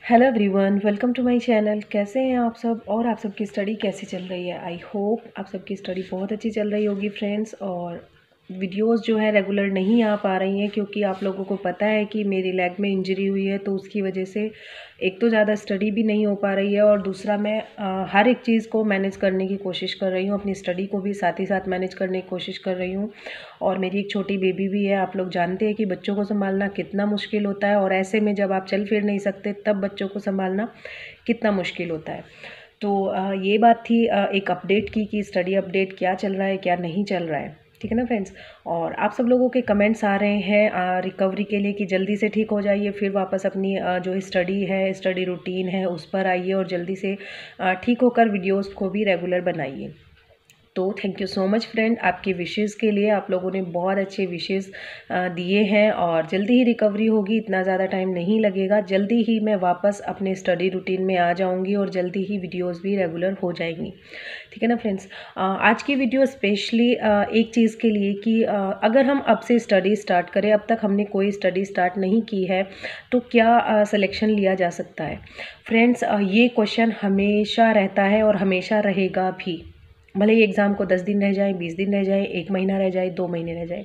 Hello everyone, welcome to my channel. कैसे हैं आप सब और आप सबकी स्टडी कैसी चल रही है। आई होप आप सबकी स्टडी बहुत अच्छी चल रही होगी फ्रेंड्स। और वीडियोस जो है रेगुलर नहीं आ पा रही हैं क्योंकि आप लोगों को पता है कि मेरी लेग में इंजरी हुई है, तो उसकी वजह से एक तो ज़्यादा स्टडी भी नहीं हो पा रही है और दूसरा मैं हर एक चीज़ को मैनेज करने की कोशिश कर रही हूँ। अपनी स्टडी को भी साथ ही साथ मैनेज करने की कोशिश कर रही हूँ। और मेरी एक छोटी बेबी भी है। आप लोग जानते हैं कि बच्चों को संभालना कितना मुश्किल होता है, और ऐसे में जब आप चल फिर नहीं सकते तब बच्चों को संभालना कितना मुश्किल होता है। तो ये बात थी एक अपडेट की कि स्टडी अपडेट क्या चल रहा है क्या नहीं चल रहा है। ठीक है ना फ्रेंड्स। और आप सब लोगों के कमेंट्स आ रहे हैं रिकवरी के लिए कि जल्दी से ठीक हो जाइए, फिर वापस अपनी जो स्टडी है, स्टडी रूटीन है, उस पर आइए और जल्दी से ठीक होकर वीडियोस को भी रेगुलर बनाइए। तो thank you so much friend, आपकी विशेज़ के लिए। आप लोगों ने बहुत अच्छे विशेज़ दिए हैं और जल्दी ही रिकवरी होगी, इतना ज़्यादा टाइम नहीं लगेगा। जल्दी ही मैं वापस अपने स्टडी रूटीन में आ जाऊंगी और जल्दी ही वीडियोस भी रेगुलर हो जाएंगी। ठीक है ना फ्रेंड्स। आज की वीडियो स्पेशली एक चीज़ के लिए कि अगर हम अब से स्टडी स्टार्ट करें, अब तक हमने कोई स्टडी स्टार्ट नहीं की है, तो क्या सिलेक्शन लिया जा सकता है। फ्रेंड्स, ये क्वेश्चन हमेशा रहता है और हमेशा रहेगा भी। भले ही एग्ज़ाम को 10 दिन रह जाए, 20 दिन रह जाए, 1 महीना रह जाए, 2 महीने रह जाए।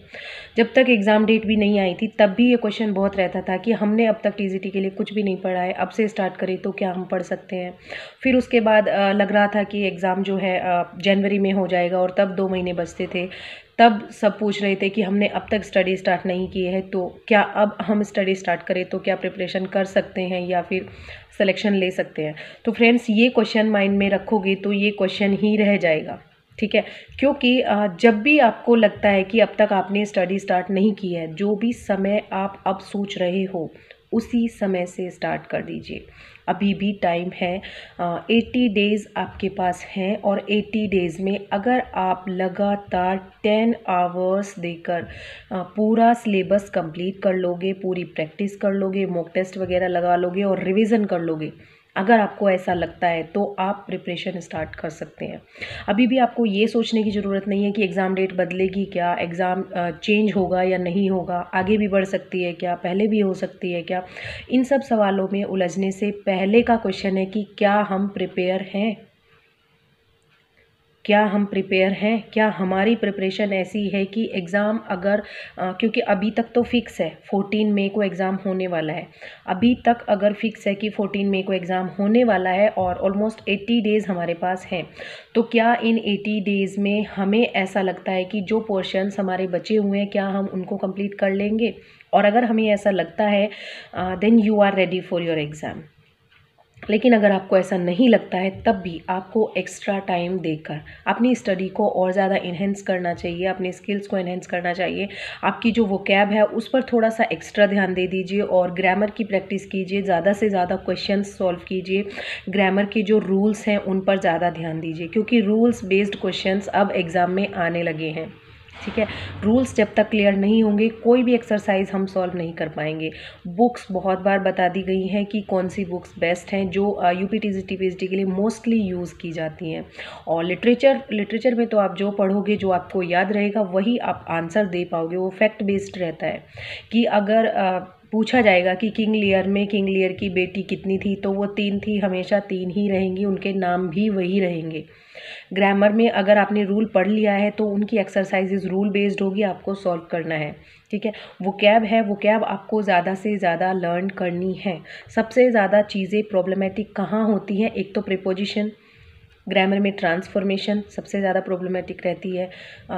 जब तक एग्ज़ाम डेट भी नहीं आई थी तब भी ये क्वेश्चन बहुत रहता था कि हमने अब तक टीजीटी के लिए कुछ भी नहीं पढ़ा है, अब से स्टार्ट करें तो क्या हम पढ़ सकते हैं। फिर उसके बाद लग रहा था कि एग्ज़ाम जो है जनवरी में हो जाएगा और तब 2 महीने बचते थे। तब सब पूछ रहे थे कि हमने अब तक स्टडी स्टार्ट नहीं की है, तो क्या अब हम स्टडी स्टार्ट करें तो क्या प्रिपरेशन कर सकते हैं या फिर सिलेक्शन ले सकते हैं। तो फ्रेंड्स, ये क्वेश्चन माइंड में रखोगे तो ये क्वेश्चन ही रह जाएगा। ठीक है। क्योंकि जब भी आपको लगता है कि अब तक आपने स्टडी स्टार्ट नहीं की है, जो भी समय आप अब सोच रहे हो उसी समय से स्टार्ट कर दीजिए। अभी भी टाइम है। 80 डेज़ आपके पास हैं और 80 डेज़ में अगर आप लगातार 10 आवर्स देकर पूरा सिलेबस कंप्लीट कर लोगे, पूरी प्रैक्टिस कर लोगे, मॉक टेस्ट वगैरह लगा लोगे और रिवीजन कर लोगे, अगर आपको ऐसा लगता है तो आप प्रिपरेशन स्टार्ट कर सकते हैं। अभी भी आपको ये सोचने की ज़रूरत नहीं है कि एग्ज़ाम डेट बदलेगी क्या, एग्ज़ाम चेंज होगा या नहीं होगा, आगे भी बढ़ सकती है क्या, पहले भी हो सकती है क्या। इन सब सवालों में उलझने से पहले का क्वेश्चन है कि क्या हम प्रिपेयर हैं। क्या हम प्रिपेयर हैं, क्या हमारी प्रिपरेशन ऐसी है कि एग्ज़ाम अगर क्योंकि अभी तक तो फिक्स है 14 मई को एग्ज़ाम होने वाला है। अभी तक अगर फिक्स है कि 14 मई को एग्ज़ाम होने वाला है और ऑलमोस्ट 80 डेज़ हमारे पास हैं, तो क्या इन 80 डेज़ में हमें ऐसा लगता है कि जो पोर्शंस हमारे बचे हुए हैं क्या हम उनको कंप्लीट कर लेंगे। और अगर हमें ऐसा लगता है then you are ready for your exam. लेकिन अगर आपको ऐसा नहीं लगता है तब भी आपको एक्स्ट्रा टाइम देकर अपनी स्टडी को और ज़्यादा इन्हेंस करना चाहिए, अपनी स्किल्स को इन्हेंस करना चाहिए। आपकी जो वोकैब है उस पर थोड़ा सा एक्स्ट्रा ध्यान दे दीजिए और ग्रामर की प्रैक्टिस कीजिए, ज़्यादा से ज़्यादा क्वेश्चंस सॉल्व कीजिए। ग्रामर के जो रूल्स हैं उन पर ज़्यादा ध्यान दीजिए क्योंकि रूल्स बेस्ड क्वेश्चंस अब एग्ज़ाम में आने लगे हैं। ठीक है। रूल्स जब तक क्लियर नहीं होंगे कोई भी एक्सरसाइज हम सॉल्व नहीं कर पाएंगे। बुक्स बहुत बार बता दी गई हैं कि कौन सी बुक्स बेस्ट हैं जो यूपी टीजीटी पीएचडी के लिए मोस्टली यूज़ की जाती हैं। और लिटरेचर में तो आप जो पढ़ोगे, जो आपको याद रहेगा वही आप आंसर दे पाओगे। वो फैक्ट बेस्ड रहता है कि अगर पूछा जाएगा कि किंग लियर में किंग लियर की बेटी कितनी थी, तो वो 3 थी, हमेशा 3 ही रहेंगी, उनके नाम भी वही रहेंगे। ग्रामर में अगर आपने रूल पढ़ लिया है तो उनकी एक्सरसाइजेज रूल बेस्ड होगी, आपको सॉल्व करना है। ठीक है। वोकैब है, वोकैब आपको ज़्यादा से ज़्यादा लर्न करनी है। सबसे ज़्यादा चीज़ें प्रॉब्लमेटिक कहाँ होती हैं, एक तो प्रीपोजिशन, ग्रामर में ट्रांसफॉर्मेशन सबसे ज़्यादा प्रॉब्लमेटिक रहती है।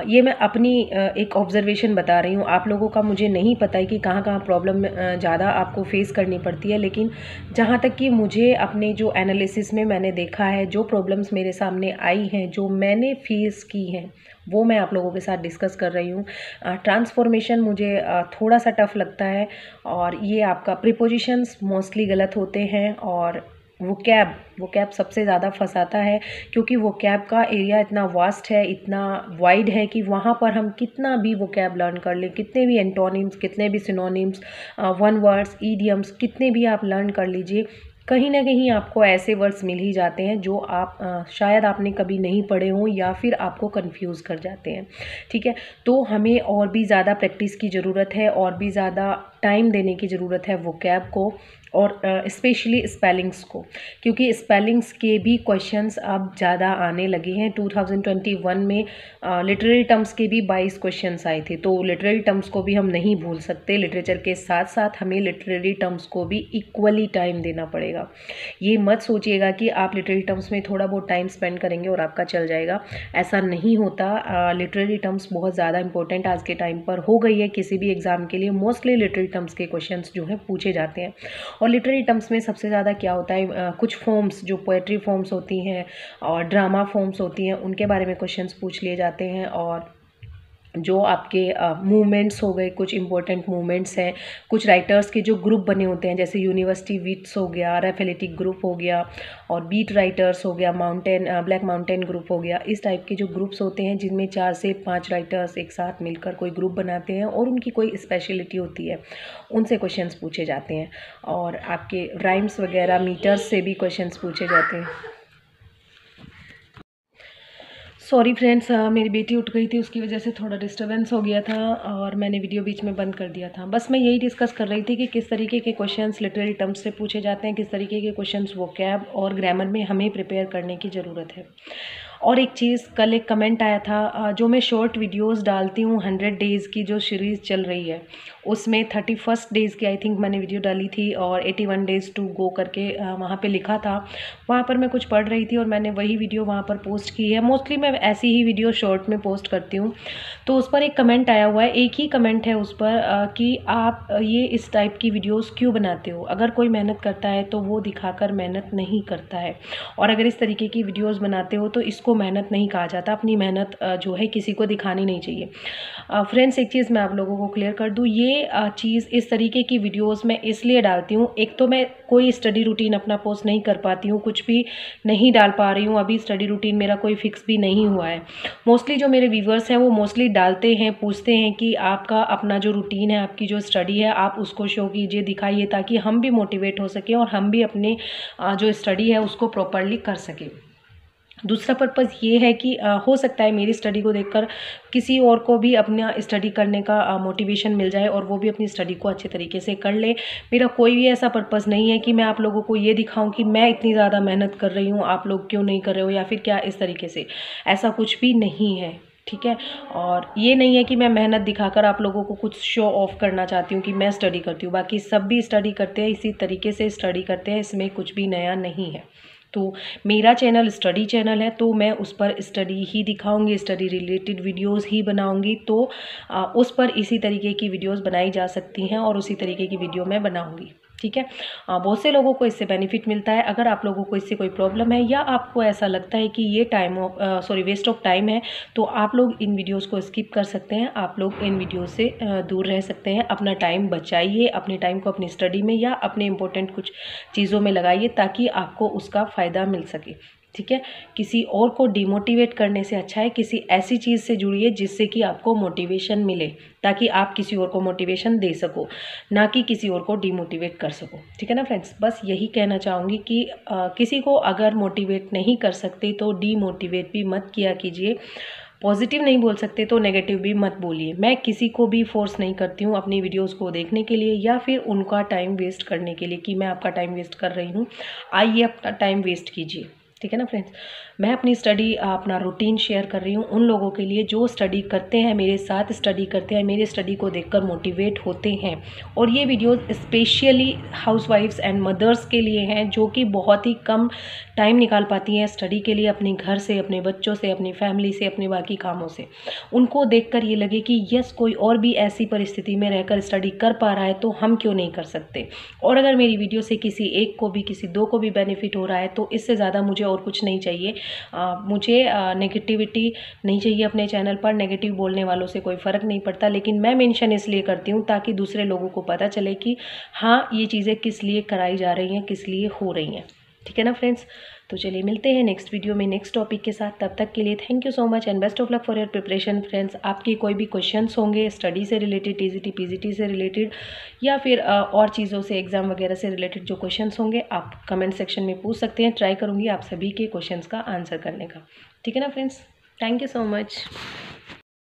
ये मैं अपनी एक ऑब्जर्वेशन बता रही हूँ, आप लोगों का मुझे नहीं पता है कि कहाँ कहाँ प्रॉब्लम ज़्यादा आपको फेस करनी पड़ती है। लेकिन जहाँ तक कि मुझे अपने जो एनालिसिस में मैंने देखा है, जो प्रॉब्लम्स मेरे सामने आई हैं, जो मैंने फेस की हैं, वो मैं आप लोगों के साथ डिस्कस कर रही हूँ। ट्रांसफॉर्मेशन मुझे थोड़ा सा टफ लगता है और ये आपका प्रीपोजिशंस मोस्टली गलत होते हैं। और वोकैब सबसे ज़्यादा फंसाता है क्योंकि वोकैब का एरिया इतना वास्ट है, इतना वाइड है कि वहाँ पर हम कितना भी वोकैब लर्न कर लें, कितने भी एंटोनिम्स, कितने भी सिनोनिम्स, वन वर्ड्स, ईडियम्स, कितने भी आप लर्न कर लीजिए, कहीं ना कहीं आपको ऐसे वर्ड्स मिल ही जाते हैं जो आप शायद आपने कभी नहीं पढ़े हों या फिर आपको कंफ्यूज कर जाते हैं। ठीक है। तो हमें और भी ज़्यादा प्रैक्टिस की ज़रूरत है और भी ज़्यादा टाइम देने की ज़रूरत है वोकैब को। और स्पेशली स्पेलिंग्स को, क्योंकि स्पेलिंग्स के भी क्वेश्चंस अब ज़्यादा आने लगे हैं। 2021 में लिटरेरी टर्म्स के भी 22 क्वेश्चंस आए थे, तो लिटरेरी टर्म्स को भी हम नहीं भूल सकते। लिटरेचर के साथ साथ हमें लिटरेरी टर्म्स को भी इक्वली टाइम देना पड़ेगा। ये मत सोचिएगा कि आप लिटरेरी टर्म्स में थोड़ा बहुत टाइम स्पेंड करेंगे और आपका चल जाएगा, ऐसा नहीं होता। लिटरेरी टर्म्स बहुत ज़्यादा इंपॉर्टेंट आज के टाइम पर हो गई है। किसी भी एग्ज़ाम के लिए मोस्टली लिटरेरी टर्म्स के क्वेश्चन जो हैं पूछे जाते हैं। और लिटरेरी टर्म्स में सबसे ज़्यादा क्या होता है, कुछ फॉर्म्स जो पोएट्री फॉर्म्स होती हैं और ड्रामा फॉर्म्स होती हैं, उनके बारे में क्वेश्चंस पूछ लिए जाते हैं। और जो आपके मूवमेंट्स हो गए, कुछ इंपॉर्टेंट मूवमेंट्स हैं, कुछ राइटर्स के जो ग्रुप बने होते हैं, जैसे यूनिवर्सिटी विट्स हो गया, रेफेलेटिक ग्रुप हो गया, और बीट राइटर्स हो गया, ब्लैक माउंटेन ग्रुप हो गया। इस टाइप के जो ग्रुप्स होते हैं जिनमें 4 से 5 राइटर्स एक साथ मिलकर कोई ग्रुप बनाते हैं और उनकी कोई स्पेशलिटी होती है, उनसे क्वेश्चंस पूछे जाते हैं। और आपके राइम्स वगैरह, मीटर्स से भी क्वेश्चंस पूछे जाते हैं। सॉरी फ्रेंड्स, मेरी बेटी उठ गई थी, उसकी वजह से थोड़ा डिस्टर्बेंस हो गया था और मैंने वीडियो बीच में बंद कर दिया था। बस मैं यही डिस्कस कर रही थी कि किस तरीके के क्वेश्चंस लिटरेरी टर्म्स से पूछे जाते हैं, किस तरीके के क्वेश्चंस वोकैब और ग्रामर में हमें प्रिपेयर करने की ज़रूरत है। और एक चीज़, कल एक कमेंट आया था, जो मैं शॉर्ट वीडियोस डालती हूँ 100 डेज़ की जो सीरीज़ चल रही है, उसमें 31 डेज़ की आई थिंक मैंने वीडियो डाली थी और 81 डेज़ टू गो करके वहाँ पे लिखा था। वहाँ पर मैं कुछ पढ़ रही थी और मैंने वही वीडियो वहाँ पर पोस्ट की है। मोस्टली मैं ऐसी ही वीडियो शॉर्ट में पोस्ट करती हूँ। तो उस पर एक कमेंट आया हुआ है, एक ही कमेंट है उस पर, कि आप ये इस टाइप की वीडियोज़ क्यों बनाते हो? अगर कोई मेहनत करता है तो वो दिखाकर मेहनत नहीं करता है, और अगर इस तरीके की वीडियोज़ बनाते हो तो इसको मेहनत नहीं कहा जाता। अपनी मेहनत जो है किसी को दिखानी नहीं चाहिए। फ्रेंड्स, एक चीज़ मैं आप लोगों को क्लियर कर दूँ, ये चीज़, इस तरीके की वीडियोस मैं इसलिए डालती हूँ, एक तो मैं कोई स्टडी रूटीन अपना पोस्ट नहीं कर पाती हूँ, कुछ भी नहीं डाल पा रही हूँ, अभी स्टडी रूटीन मेरा कोई फिक्स भी नहीं हुआ है। मोस्टली जो मेरे व्यूवर्स हैं वो मोस्टली डालते हैं, पूछते हैं कि आपका अपना जो रूटीन है, आपकी जो स्टडी है, आप उसको शो कीजिए, दिखाइए, ताकि हम भी मोटिवेट हो सकें और हम भी अपने जो स्टडी है उसको प्रॉपरली कर सकें। दूसरा पर्पज़ ये है कि हो सकता है मेरी स्टडी को देखकर किसी और को भी अपना स्टडी करने का मोटिवेशन मिल जाए और वो भी अपनी स्टडी को अच्छे तरीके से कर ले। मेरा कोई भी ऐसा पर्पज़ नहीं है कि मैं आप लोगों को ये दिखाऊं कि मैं इतनी ज़्यादा मेहनत कर रही हूँ, आप लोग क्यों नहीं कर रहे हो, या फिर क्या इस तरीके से, ऐसा कुछ भी नहीं है, ठीक है। और ये नहीं है कि मैं मेहनत दिखाकर आप लोगों को कुछ शो ऑफ करना चाहती हूँ कि मैं स्टडी करती हूँ। बाकी सब भी स्टडी करते हैं, इसी तरीके से स्टडी करते हैं, इसमें कुछ भी नया नहीं है। तो मेरा चैनल स्टडी चैनल है, तो मैं उस पर स्टडी ही दिखाऊंगी, स्टडी रिलेटेड वीडियोस ही बनाऊंगी। तो उस पर इसी तरीके की वीडियोस बनाई जा सकती हैं और उसी तरीके की वीडियो मैं बनाऊंगी, ठीक है। बहुत से लोगों को इससे बेनिफिट मिलता है। अगर आप लोगों को इससे कोई प्रॉब्लम है या आपको ऐसा लगता है कि ये वेस्ट ऑफ टाइम है, तो आप लोग इन वीडियोस को स्किप कर सकते हैं, आप लोग इन वीडियो से दूर रह सकते हैं। अपना टाइम बचाइए, अपने टाइम को अपनी स्टडी में या अपने इंपॉर्टेंट कुछ चीज़ों में लगाइए, ताकि आपको उसका फ़ायदा मिल सके, ठीक है। किसी और को डिमोटिवेट करने से अच्छा है किसी ऐसी चीज़ से जुड़िए जिससे कि आपको मोटिवेशन मिले, ताकि आप किसी और को मोटिवेशन दे सको, ना कि किसी और को डिमोटिवेट कर सको, ठीक है ना फ्रेंड्स। बस यही कहना चाहूँगी कि किसी को अगर मोटिवेट नहीं कर सकते तो डीमोटिवेट भी मत किया कीजिए। पॉजिटिव नहीं बोल सकते तो नेगेटिव भी मत बोलिए। मैं किसी को भी फोर्स नहीं करती हूँ अपनी वीडियोस को देखने के लिए या फिर उनका टाइम वेस्ट करने के लिए कि मैं आपका टाइम वेस्ट कर रही हूँ, आइए अपना टाइम वेस्ट कीजिए, ठीक है ना फ्रेंड्स। मैं अपनी स्टडी, अपना रूटीन शेयर कर रही हूँ उन लोगों के लिए जो स्टडी करते हैं, मेरे साथ स्टडी करते हैं, मेरे स्टडी को देखकर मोटिवेट होते हैं। और ये वीडियोस स्पेशली हाउसवाइफ्स एंड मदर्स के लिए हैं जो कि बहुत ही कम टाइम निकाल पाती हैं स्टडी के लिए, अपने घर से, अपने बच्चों से, अपनी फैमिली से, अपने बाकी कामों से। उनको देखकर ये लगे कि यस, कोई और भी ऐसी परिस्थिति में रहकर स्टडी कर पा रहा है तो हम क्यों नहीं कर सकते। और अगर मेरी वीडियो से किसी एक को भी, किसी दो को भी बेनिफिट हो रहा है तो इससे ज़्यादा मुझे और कुछ नहीं चाहिए। मुझे नेगेटिविटी नहीं चाहिए अपने चैनल पर। नेगेटिव बोलने वालों से कोई फ़र्क नहीं पड़ता, लेकिन मैं मेंशन इसलिए करती हूँ ताकि दूसरे लोगों को पता चले कि हाँ, ये चीज़ें किस लिए कराई जा रही हैं, किस लिए हो रही हैं, ठीक है ना फ्रेंड्स। तो चलिए मिलते हैं नेक्स्ट वीडियो में नेक्स्ट टॉपिक के साथ। तब तक के लिए thank you so much and best of luck for your preparation friends. आपके कोई भी क्वेश्चंस होंगे स्टडी से रिलेटेड, टीजीटी पीजीटी से रिलेटेड, या फिर और चीज़ों से, एग्जाम वगैरह से रिलेटेड जो क्वेश्चंस होंगे, आप कमेंट सेक्शन में पूछ सकते हैं। ट्राई करूँगी आप सभी के क्वेश्चंस का आंसर करने का, ठीक है ना friends. Thank you so much.